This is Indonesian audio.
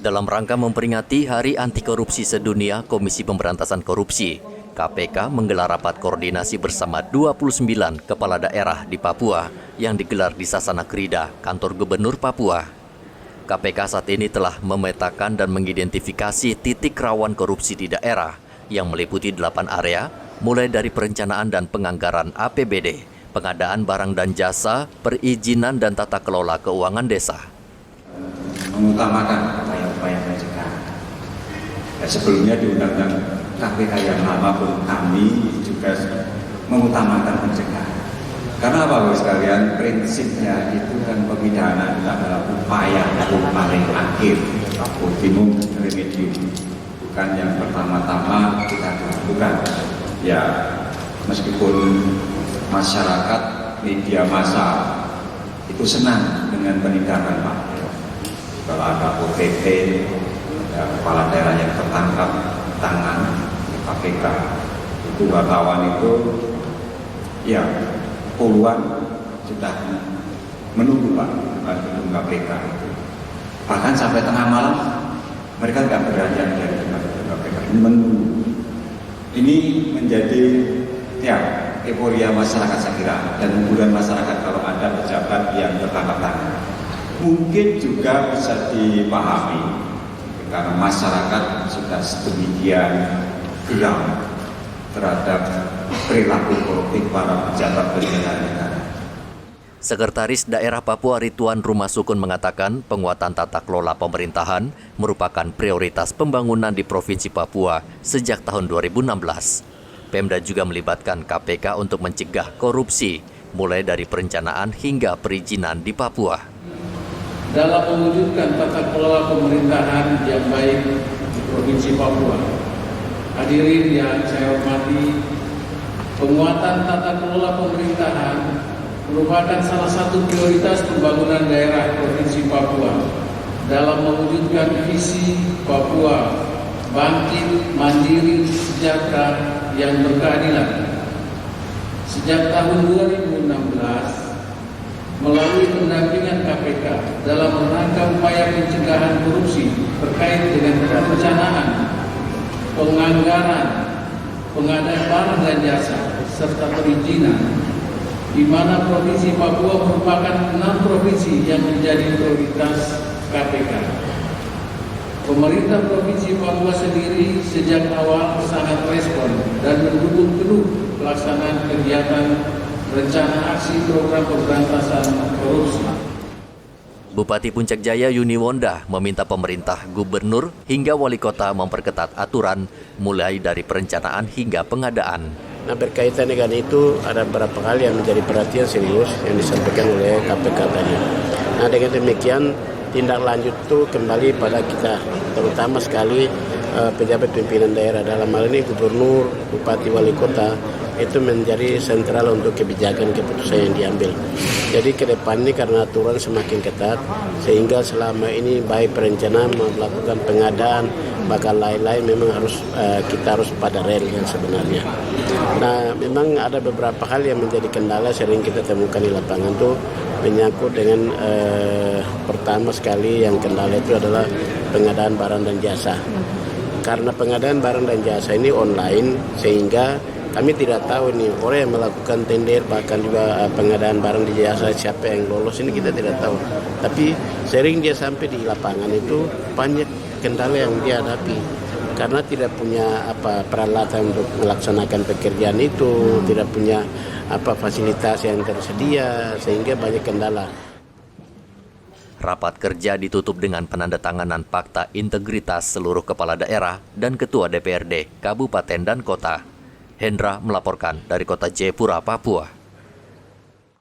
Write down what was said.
Dalam rangka memperingati Hari Anti Korupsi Sedunia, Komisi Pemberantasan Korupsi, KPK menggelar rapat koordinasi bersama 29 kepala daerah di Papua yang digelar di Sasana Krida, kantor Gubernur Papua. KPK saat ini telah memetakan dan mengidentifikasi titik rawan korupsi di daerah yang meliputi 8 area, mulai dari perencanaan dan penganggaran APBD, pengadaan barang dan jasa, perizinan dan tata kelola keuangan desa. Mengutamakan upaya-upaya pencegahan. Sebelumnya di Undang-Undang KPK yang lama pun kami juga mengutamakan pencegahan. Karena Bapak sekalian, prinsipnya itu kan pemidana adalah upaya yang paling akhir, ultimum remedium, bukan yang pertama-tama kita lakukan. Ya, meskipun masyarakat, media massa itu senang dengan penindakan Pak. Kalau ada OTT, ada kepala daerah yang tertangkap tangan KPK, itu wartawan itu ya puluhan sudah menunggu Pak gedung KPK itu. Bahkan sampai tengah malam mereka nggak beranjak dari gedung KPK, menunggu. Ini menjadi ya euforia masyarakat saya kira, dan hiburan masyarakat kalau ada pejabat yang tertangkap tangan. Mungkin juga bisa dipahami karena masyarakat sudah sedemikian geram terhadap perilaku koruptif para pejabat penyelenggara negara. Sekretaris Daerah Papua Rituan Rumasukun mengatakan penguatan tata kelola pemerintahan merupakan prioritas pembangunan di Provinsi Papua sejak tahun 2016. Pemda juga melibatkan KPK untuk mencegah korupsi, mulai dari perencanaan hingga perizinan di Papua. Dalam mewujudkan tata kelola pemerintahan yang baik di Provinsi Papua, hadirin yang saya hormati, penguatan tata kelola pemerintahan merupakan salah satu prioritas pembangunan daerah Provinsi Papua dalam mewujudkan visi Papua bangkit, mandiri, sejahtera, yang berkeadilan. Sejak tahun 2016, melalui pendampingan KPK dalam rangka upaya pencegahan korupsi terkait dengan perencanaan, penganggaran, pengadaan barang dan jasa, serta perizinan, di mana Provinsi Papua merupakan 6 provinsi yang menjadi prioritas KPK. Pemerintah Provinsi Papua sendiri sejak awal sangat respon dan mendukung penuh pelaksanaan kegiatan rencana aksi program pemberantasan korupsi. Bupati Puncak Jaya Yuni Wonda meminta pemerintah, gubernur hingga wali kota memperketat aturan mulai dari perencanaan hingga pengadaan. Nah, berkaitan dengan itu ada beberapa hal yang menjadi perhatian serius yang disampaikan oleh KPK tadi. Nah, dengan demikian tindak lanjut itu kembali pada kita, terutama sekali pejabat pimpinan daerah, dalam hal ini gubernur, bupati, wali kota, itu menjadi sentral untuk kebijakan keputusan yang diambil. Jadi ke depan ini karena aturan semakin ketat, sehingga selama ini baik perencanaan melakukan pengadaan, bahkan lain-lain memang kita harus pada rel yang sebenarnya. Nah, memang ada beberapa hal yang menjadi kendala sering kita temukan di lapangan tuh menyangkut dengan pertama sekali yang kendala itu adalah pengadaan barang dan jasa. Karena pengadaan barang dan jasa ini online, sehingga kami tidak tahu nih orang yang melakukan tender, bahkan juga pengadaan barang di jasa siapa yang lolos, ini kita tidak tahu. Tapi sering dia sampai di lapangan itu banyak kendala yang dia hadapi karena tidak punya peralatan untuk melaksanakan pekerjaan itu, tidak punya fasilitas yang tersedia, sehingga banyak kendala. Rapat kerja ditutup dengan penandatanganan Fakta Integritas seluruh kepala daerah dan ketua DPRD, kabupaten dan kota. Hendra melaporkan dari Kota Jayapura, Papua.